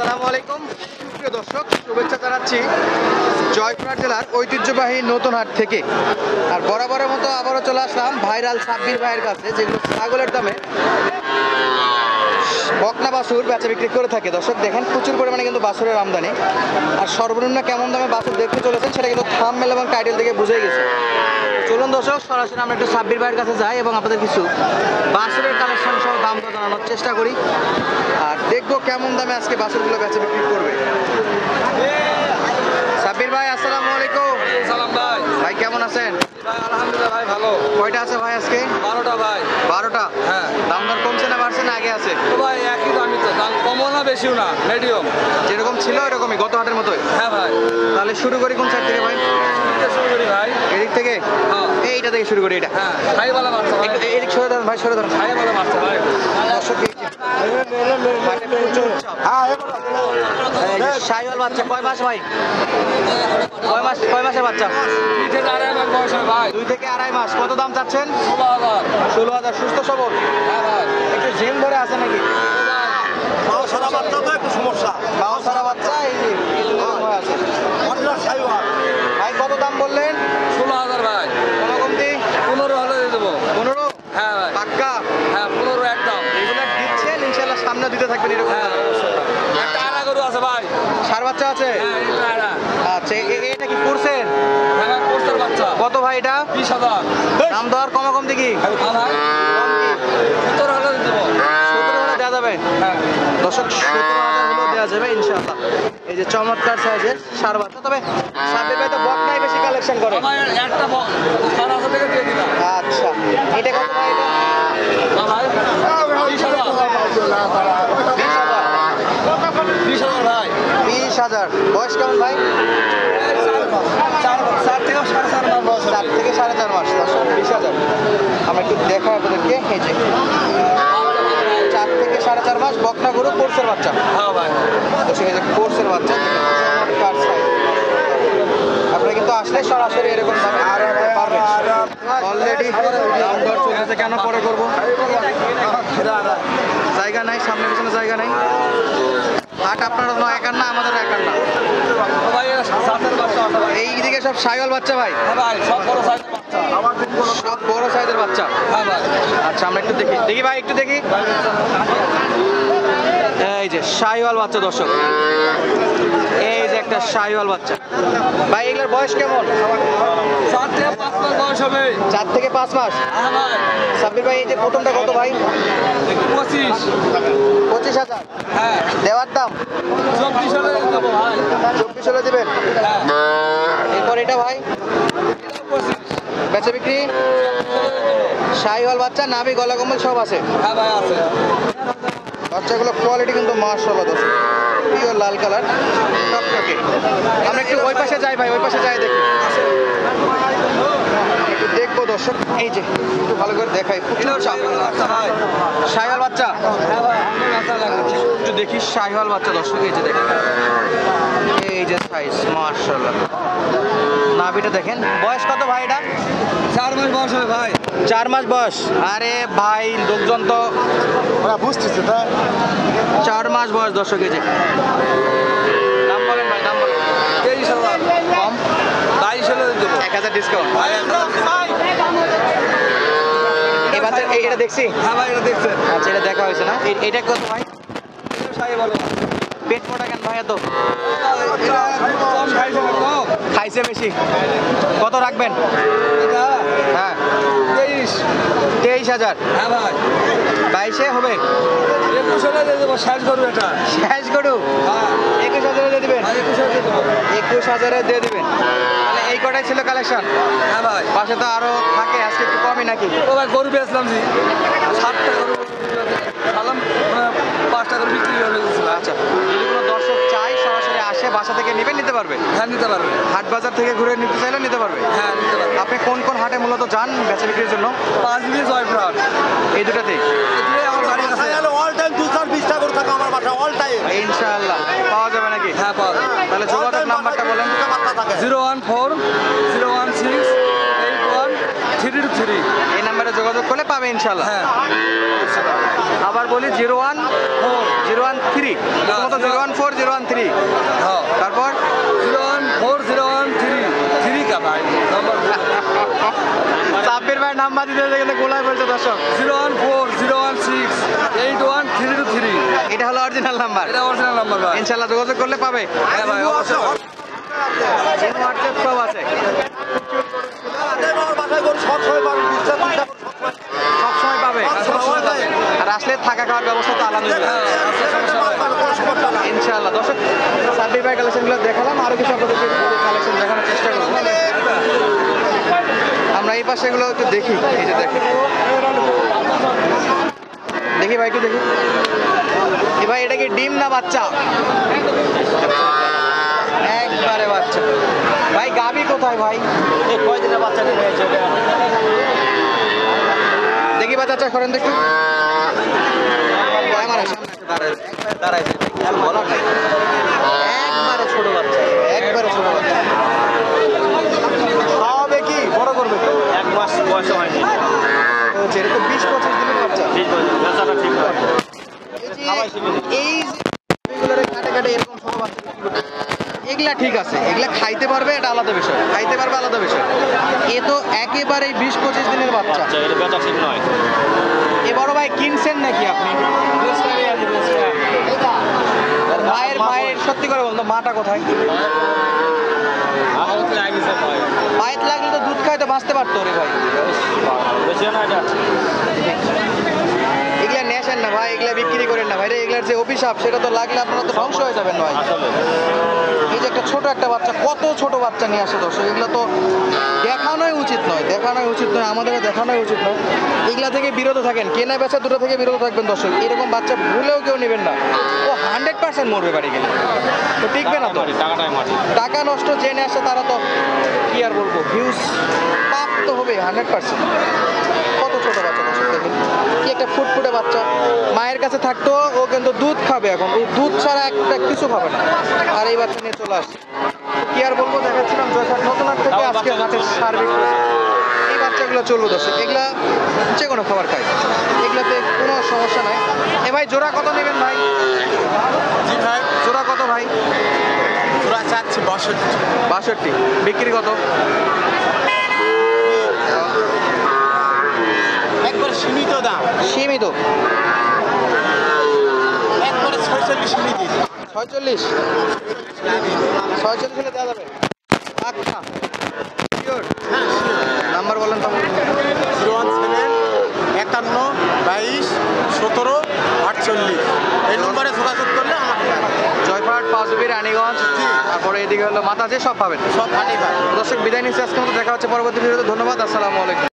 আসসালামু আলাইকুম প্রিয় দর্শক, শুভেচ্ছা জানাচ্ছি জয়পুরহাট জেলার ঐতিহ্যবাহী নতুন হাট থেকে। আর বরাবরের মতো আবারও চলে আসলাম ভাইরাল সাব্বির ভাইয়ের কাছে, যেগুলো ছাগলের দামে বকনা বাছুর বেচা বিক্রি করে থাকে। দর্শক দেখেন প্রচুর পরিমাণে কিন্তু বাছুরের আমদানি, আর সর্বনিম্ন কেমন দামে বাছুর দেখতে চলেছেন সেটা কিন্তু থাম্বনেল এবং টাইটেল থেকে বুঝে গেছে। চলুন দর্শক, সরাসরি আমরা একটু সাব্বির ভাইয়ের কাছে যাই এবং আপনাদের কিছু বাছুরের কালেকশন সহ দাম জানানোর চেষ্টা করি, আর দেখবো কেমন দামে আজকে বাছুরগুলো বেচা বিক্রি করবে। সাব্বির ভাই আসসালামু আলাইকুম। সালাম ভাই। ভাই কেমন আছেন? ভাই আলহামদুলিল্লাহ ভাই ভালো। কয়টা আছে ভাই আজকে? 12টা ভাই। 12টা? হ্যাঁ। দাম দর কমছে না বাড়ছে না আগে আছে? তো ভাই একই দামই তো, দাম কমও না বেশিও না, মিডিয়াম যেরকম ছিল এরকমই গত হাটের মতোই? হ্যাঁ ভাই। তাহলে শুরু করি কোন সাইড থেকে ভাই? শুরু করি ভাই এদিক থেকে? হ্যাঁ। এইটা থেকে শুরু করি। এটা হ্যাঁ সাইওয়ালা বাচ্চা ভাই। এদিক সরে ধরেন ভাই, সরে ধরেন। সাইওয়ালা বাচ্চা ভাই। দর্শক শাহিওয়াল বাচ্চা কয় মাস ভাই? কয় মাসের বাচ্চা? 2 থেকে 2.5 মাস বয়স ভাই। 2 থেকে 2.5 মাস। কত দাম চাচ্ছেন? 16,000। 16,000। সুস্থ সবল? হ্যাঁ ভাই। একটু জিম ধরে আছে নাকি? বাউ সারা বাচ্চা তো একটু সমস্যা। বাউ সারা বাচ্চা এই যে আছে। ভাই কত দাম বললেন? 16,000 ভাই। কোনো কমতি? 15 হলে দিয়ে দেবো। 15? হ্যাঁ ভাই। পাক্কা? হ্যাঁ 15 একদম। এগুলো দিচ্ছেন ইনশাআল্লাহ, সামনে দিতে থাকবেন এরকম? হ্যাঁ একটা আড়া গরু আছে ভাই। সার বাচ্চা আছে? হ্যাঁ এটা আড়া। আচ্ছা এটা কি করছেন? হ্যাঁ ভাই কোর্সের বাচ্চা। কত ভাই এটা? 20,000। দাম দর কম দেখি? হ্যাঁ ভাই। কম কি? 17 হলে দিয়ে দেবো। 17 হলে দেওয়া যাবে? হ্যাঁ। দর্শক 17,000 হলেও দেওয়া যাবে ইনশাআল্লাহ। এই যে চমৎকার সাইজের সার বাচ্চা। তবে সাব্বির ভাই তো বকনাই বেশি কালেকশন করে। আমার একটা 7,000 টাকা দিয়ে দিলাম। আচ্ছা এটা কত ভাই? এটা না ভাই 20,000। 20,000 ভাই। 20,000। বয়স কেমন ভাই? 4 থেকে 4.5 মাস বয়স। 4 থেকে 4.5 মাস। দর্শক 20,000। আমরা একটু দেখাই আপনাদেরকে। এই যে 4 থেকে 4.5 মাস বকনা গরু, কোর্সের বাচ্চা। হ্যাঁ ভাই। দর্শক এই যে কোর্সের বাচ্চা, চমৎকার সাইজ। আপনারা কিন্তু আসলে সরাসরি এরকম দামে পারবেন। অলরেডি দাম দর চলতেছে, কেন পরে করবো? জায়গা নাই, সামনে পিছনে জায়গা নাই। হাট আপনারা একার না, আমাদের একার না। ভাই এরা 7-এর বাচ্চা আছে ভাই। এইদিকে সব শাহিওয়াল বাচ্চা ভাই? হ্যাঁ ভাই সব বড় সাইজের বাচ্চা। সব বড় সাইজের বাচ্চা? হ্যাঁ ভাই। আচ্ছা আমরা একটু দেখি ভাই, একটু দেখি। এই যে শাহিওয়াল বাচ্চা দর্শক, এই যে একটা শাহিওয়াল বাচ্চা। ভাই এগুলোর বয়স কেমন? 4 থেকে 5 মাস বয়স হবে। 4 থেকে 5 মাস? হ্যাঁ ভাই। সাব্বির ভাই এই যে প্রথমটা কত ভাই? 25। 25,000। হ্যাঁ। দেওয়ার দাম 24 হলে দেবো ভাই। 24 হলে দেবেন? হ্যাঁ। এরপর এটা ভাই 25 বেচা বিক্রি? শাহিওয়াল বাচ্চা, নাভি গলা কম্বল সব আছে? হ্যাঁ ভাই আছে। বাচ্চাগুলো কোয়ালিটি কিন্তু মাশাআল্লাহ দর্শক, পিওর লাল কালার টকটকে। আমরা একটু ওই পাশে যাই ভাই, ওই পাশে যাই দেখি, একটু দেখবো দর্শক। এই যে একটু ভালো করে দেখাই, প্রচুর চাপ। ভাই শাহিওয়াল বাচ্চা? হ্যাঁ ভাই আচ্ছা লাগাচ্ছি। একটু দেখি শাহিওয়াল বাচ্চা দর্শক। এই যে দেখেন, এই যে সাইজ মাশাআল্লাহ। নাভিটা দেখেন। বয়স কত ভাই এটা? 4 মাস বয়স হবে ভাই। 4 মাস বয়স? আরে ভাই লোকজন তো বুঝতেছে তাই 4 মাস বয়স দর্শক। এই যে দাম বলেন ভাই, দাম বলেন। 23,000 কম? 22 হলে দেবো। 1,000 ডিসকাউন্ট। ভাই এই বাচ্চা এটা দেখছি? হ্যাঁ ভাই এটা দেখছেন? আচ্ছা এটা দেখা হয়েছে না? এটা কত ভাই? সাই বলো। পেট মোটা কেন ভাই? এত এটা কম খাইছে না, কম খাইছে বেশি। কত রাখবেন? এটা হ্যাঁ 23,000। 23,000। হ্যাঁ ভাই 22-এ হবে? 21 হলে দিয়ে দেবো। শেষ করবো এটা। শেষ গরু? হ্যাঁ 21,000 দিয়ে দিবেন? 21 হলে দিয়ে দেবো। 21,000 দিয়ে দিবেন? তাহলে এই কটাই ছিল কালেকশন? হ্যাঁ ভাই। পাশে তো আরো থাকে, আজকে একটু কমই নাকি? ও ভাই গরু বেচলাম জি 7টা গরু সালাম 5টা গরু বিক্রি হয়ে গেছিল। আচ্ছা যদি কোনো দর্শক চাই সরাসরি আসে বাসা থেকে নেবেন, নিতে পারবে? হ্যাঁ নিতে পারবে। হাট বাজার থেকে ঘুরে নিতে চাইলে নিতে পারবে? হ্যাঁ নিতে পারবে। আপনি কোন কোন হাটে মূলত যান বেচা বিক্রির জন্য? 5 মিনিট জয়পুরহাট। এই দুটাতেই? এটাই আমার বাড়ির কাছে। অল টাইম 2-4-20টা করে থাকে আমার বাসা অল টাইম। ইনশাআল্লাহ পাওয়া যাবে নাকি? হ্যাঁ পাওয়া যাবে। তাহলে যোগাযোগ নাম্বারটা বলেন। 014-016-81-323। এই নাম্বারে যোগাযোগ করলে পাবে ইনশাআল্লাহ। হ্যাঁ আবার বলি 014 013 প্রথমত 014 013 হ্যাঁ তারপর 0140133 থ্রি কা ভাই নাম্বার সাব্বির ভাই নাম্বার দিতে কিন্তু গোলায় বলছে দর্শক 01401681323 এটা হলো অরিজিনাল নাম্বার এটা অরিজিনাল নাম্বার ভাই ইনশাআল্লাহ যোগাযোগ করলে পাবে হ্যাঁ ভাই অবশ্যই হোয়াটসঅ্যাপ সব আছে আমার বাসায় গরু সবসময় পাবেন 20টা 30টা সবসময় পাবে সবসময় পাবে। আর আসলে থাকা খাওয়ার ব্যবস্থা তো আলহামদুলিল্লাহ কোনো সমস্যা নাই। ইনশাআল্লাহ দর্শক সাব্বির ভাই কালেকশনগুলো দেখালাম আরো কিছু আপনাদেরকে কালেকশন দেখানোর চেষ্টা করবো আমরা এই পাশে এগুলো একটু দেখি এই যে দেখি দেখি ভাই একটু দেখি এ ভাই এটা কি ডিম না বাচ্চা একবারে বাচ্চা ভাই গাবি কোথায় ভাই এই কয়দিনের বাচ্চাটা হয়েছে দেখি বাচ্চা চাষ করেন দেখি আমার সামনে এসে দাঁড়াইছে কিছু বলার নাই একবারে ছোট বাচ্চা একবারে ছোট বাচ্চা খাওয়াবে কি বড় করবে কি? 1 মাস বয়স হয়নি হচ্ছে এটা তো 20-25 দিনের বাচ্চা বেচাটা ঠিক নয় এই এগুলোর কাটে কাটে এরকম ছোট বাচ্চা বিক্রি করতে এগুলা ঠিক আছে এগুলা খাইতে পারবে এটা আলাদা বিষয় খাইতে পারবে আলাদা বিষয় এ তো একেবারেই 20-25 দিনের বাচ্চা এটা বেচা ঠিক নয় এ বড় ভাই কিনছেন নাকি আপনি মায়ের মায়ের সত্যি করে বলতো মাটা কোথায় পায়েত লাগলে তো দুধ খাইতে বাঁচতে পারতো রে ভাই বেশি না এটা এগুলা নেশান না ভাই এগুলা বিক্রি করেন না ভাই রে এগুলার যে অভিশাপ সেটা তো লাগলে আপনারা তো ধ্বংস হয়ে যাবেন ভাই আসলে এই যে একটা ছোট একটা বাচ্চা কত ছোট বাচ্চা নিয়ে আসে দর্শক এগুলো তো দেখানোই উচিত নয় দেখানোই উচিত নয় আমাদেরও দেখানোই উচিত নয় এগুলা থেকে বিরত থাকেন কেনা বেচা দুটো থেকে বিরত থাকবেন দর্শক এরকম বাচ্চা ভুলেও কেউ নেবেন না ও 100% মরবে বাড়ি গেলে তো টিকবে না তো টাকাটাই মাটি টাকা নষ্ট জেনে আসে তারা তো কি আর বলবো ভিউজ পাপ তো হবে 100%। কত ছোট বাচ্চা দর্শক দেখেন কি একটা ফুটফুটে বাচ্চা মায়ের কাছে থাকতো ও কিন্তু দুধ খাবে এখন এই দুধ ছাড়া একটা কিছু খাবে না আর এই বাচ্চা নিয়ে চলে আসছে কি আর বলবো দেখাচ্ছিলাম জয়সাট নতুনহাট থেকে আজকে হাটের সার্বিক এই বাচ্চাগুলো চলবো দর্শক এগুলা যে কোনো খাবার খায় এগুলাতে কোনো সমস্যা নাই এ ভাই জোড়া কত নেবেন ভাই জি ভাই জোড়া কত ভাই তোরা চাচ্ছি 62 বিক্রি কত একবার সীমিত দাম সীমিত একবারে 46 সীমিত 46 হলে দেওয়া যাবে আচ্ছা শিওর নাম্বার বলেন তো 017 51 22 17 48 এই নম্বরে যোগাযোগ করলে আমাকে পাবেন। জয়পাট পাঁচবি রানীগঞ্জ তারপরে এদিকে হলো মাতাজে সব পাবেন সব হাঁটি ভাই দর্শক বিদায় নিচ্ছি আজকে মতো দেখা হচ্ছে পরবর্তী ভিডিওতে ধন্যবাদ আসসালামু আলাইকুম